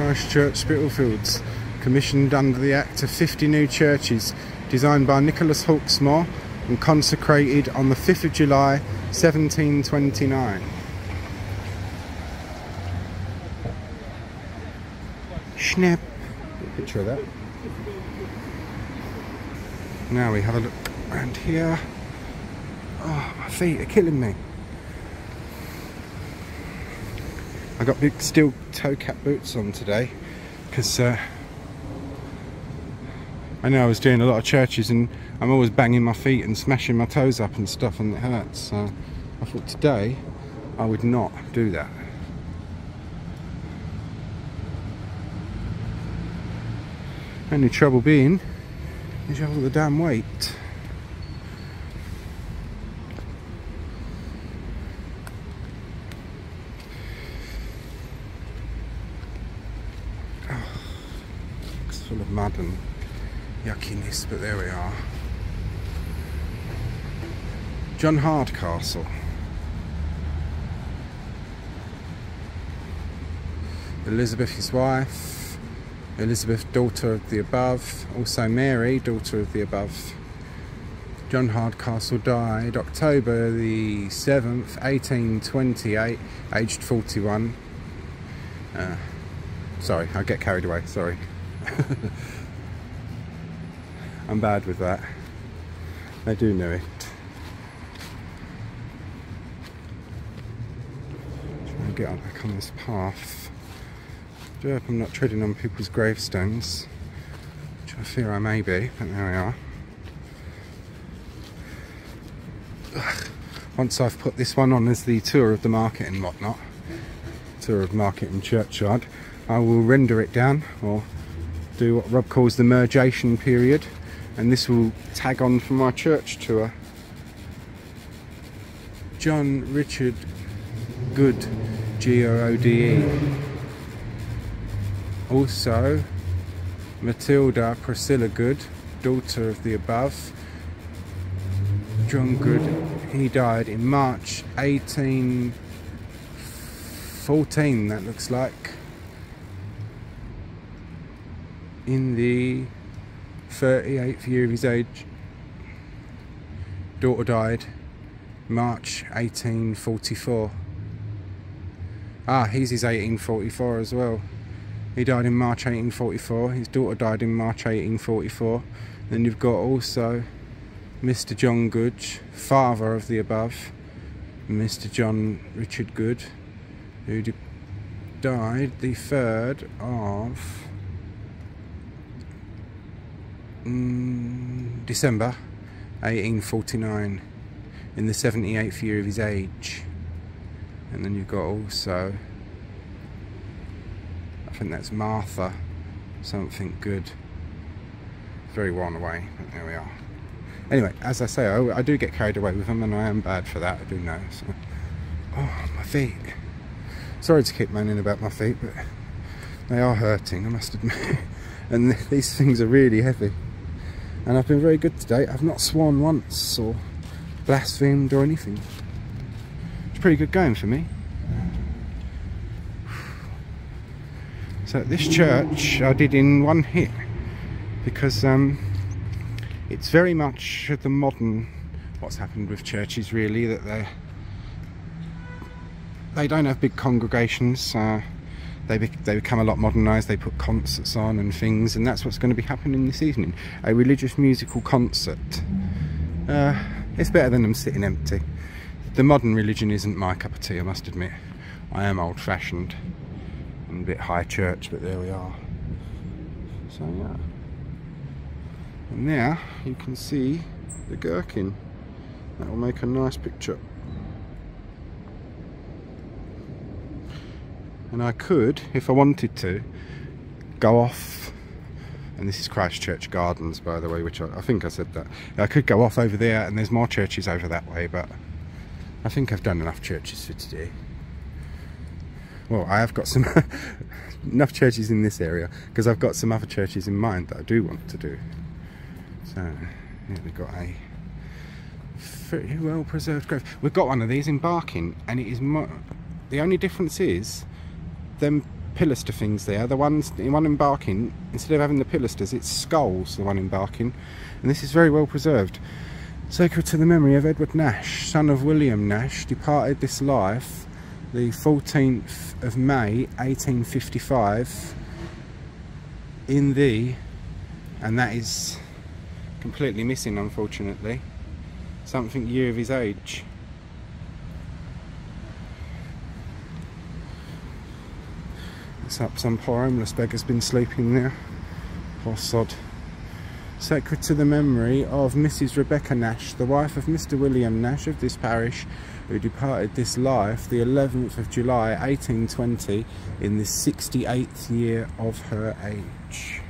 Christchurch, Spitalfields, commissioned under the Act of 50 New Churches, designed by Nicholas Hawksmoor and consecrated on the 5th of July 1729. Snap! Picture of that. Now we have a look around here. Oh, my feet are killing me. I got big steel toe cap boots on today because I know I was doing a lot of churches and I'm always banging my feet and smashing my toes up and stuff, and it hurts. So I thought today I would not do that. Only trouble being is you have all the damn weight. Oh, it's full of mud and yuckiness, but there we are. John Hardcastle. Elizabeth, his wife. Elizabeth, daughter of the above. Also Mary, daughter of the above. John Hardcastle died October the 7th, 1828, aged 41. Sorry, I get carried away, sorry. I'm bad with that. I do know it. Trying to get on back on this path. I do hope I'm not treading on people's gravestones, which I fear I may be, but there we are. Ugh. Once I've put this one on as the tour of the market and whatnot, tour of market and churchyard, I will render it down, or do what Rob calls the mergation period, and this will tag on for my church tour. John Richard Good, G-O-O-D-E. Also Matilda Priscilla Good, daughter of the above. John Good, he died in March 1814, that looks like, in the 38th year of his age. Daughter died March 1844. Ah, he's his 1844 as well. He died in March 1844. His daughter died in March 1844. Then you've got also Mr. John Good, father of the above, Mr. John Richard Good, who died the 3rd of December 1849 in the 78th year of his age. And then you've got also, I think that's Martha something Good. Very worn away, but there we are. Anyway, as I say, I do get carried away with them, and I am bad for that, I do know. So. Oh, my feet. Sorry to keep moaning about my feet, but they are hurting, I must admit. And these things are really heavy. And I've been very good today. I've not sworn once or blasphemed or anything. It's pretty good going for me. So this church I did in one hit, because it's very much the modern, what's happened with churches really, that they don't have big congregations. They become a lot modernised. They put concerts on and things, and that's what's going to be happening this evening. A religious musical concert. It's better than them sitting empty. The modern religion isn't my cup of tea, I must admit. I am old-fashioned and a bit high church, but there we are. So yeah. And now you can see the gherkin. That will make a nice picture. And I could, if I wanted to, go off, and this is Christchurch Gardens, by the way, which I think I said that. I could go off over there, and there's more churches over that way, but I think I've done enough churches for today. Well, I have got some enough churches in this area, because I've got some other churches in mind that I do want to do. So, here we've got a pretty well preserved grave. We've got one of these in Barking, and it is the only difference is them pilaster things there. The one in Barking, instead of having the pilasters, it's skulls, the one in Barking. And this is very well preserved. Sacred to the memory of Edward Nash, son of William Nash, departed this life the 14th of May 1855 in the, and that is completely missing unfortunately, something year of his age. It's up, some poor homeless beggar's been sleeping there, poor sod. Sacred to the memory of Mrs. Rebecca Nash, the wife of Mr. William Nash of this parish, who departed this life the 11th of July 1820 in the 68th year of her age.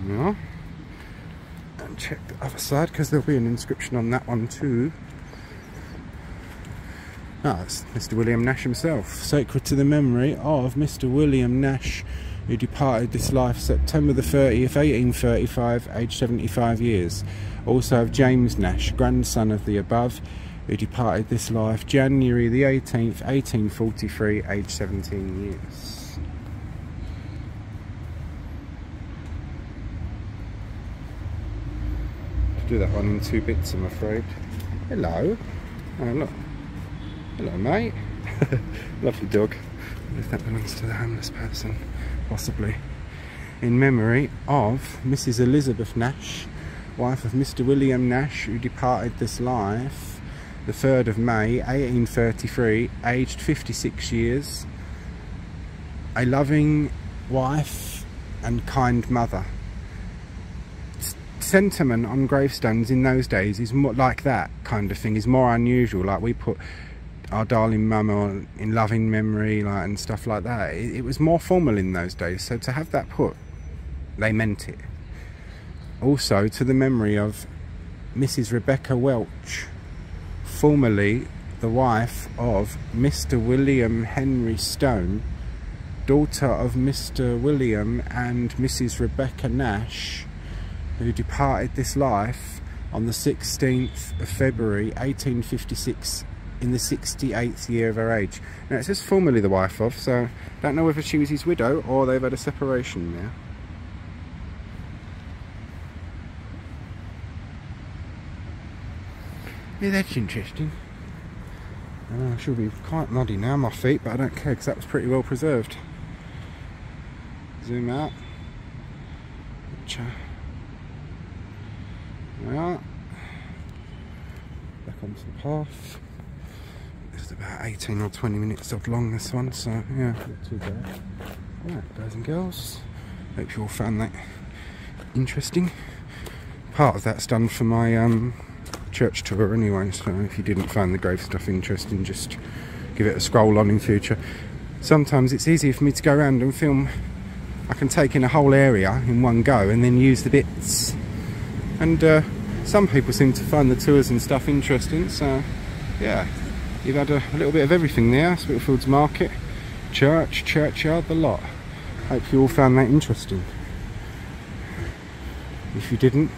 Yeah. And check the other side because there'll be an inscription on that one too. Ah, it's Mr. William Nash himself. Sacred to the memory of Mr. William Nash, who departed this life September the 30th, 1835, aged 75 years. Also of James Nash, grandson of the above, who departed this life January the 18th, 1843, aged 17 years. I'll do that one in two bits, I'm afraid. Hello. Oh, look. Hello, mate. Lovely dog. If that belongs to the homeless person, possibly. In memory of Mrs. Elizabeth Nash, wife of Mr. William Nash, who departed this life the 3rd of May 1833, aged 56 years. A loving wife and kind mother. Sentiment on gravestones in those days is more like that kind of thing, is more unusual. Like we put our darling mum in loving memory, like, and stuff like that. It was more formal in those days, so to have that put, they meant it. Also to the memory of Mrs. Rebecca Welch, formerly the wife of Mr. William Henry Stone, daughter of Mr. William and Mrs. Rebecca Nash, who departed this life on the 16th of February 1856 in the 68th year of her age. Now it says formerly the wife of, so don't know whether she was his widow or they've had a separation now. Yeah, that's interesting. I should be quite muddy now, my feet, but I don't care because that was pretty well preserved. Zoom out. Right. Back onto the path. It's about 18 or 20 minutes odd long, this one, so yeah, not too bad. Right, guys and girls, hope you all found that interesting. Part of that's done for my church tour anyway, so if you didn't find the grave stuff interesting, just give it a scroll on in future. Sometimes it's easier for me to go around and film. I can take in a whole area in one go and then use the bits. And some people seem to find the tours and stuff interesting, so yeah, you've had a little bit of everything there. Spitalfields Market, church, churchyard, the lot. Hope you all found that interesting. If you didn't,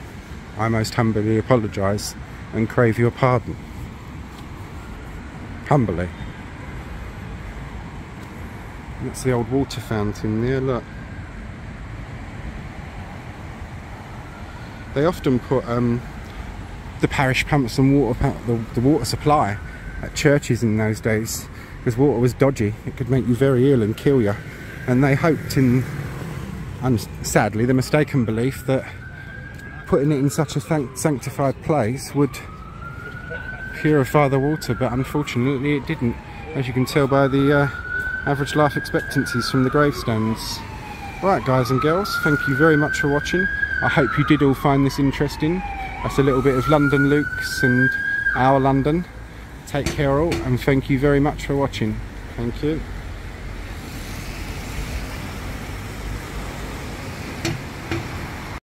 I most humbly apologise and crave your pardon. Humbly. That's the old water fountain there, look. They often put the parish pumps and the water supply at churches in those days, because water was dodgy. It could make you very ill and kill you. And they hoped in, and sadly, the mistaken belief that putting it in such a sanctified place would purify the water, but unfortunately it didn't, as you can tell by the average life expectancies from the gravestones. Right, guys and girls, thank you very much for watching. I hope you did all find this interesting. That's a little bit of London Luke's and our London. Take care all, and thank you very much for watching. Thank you.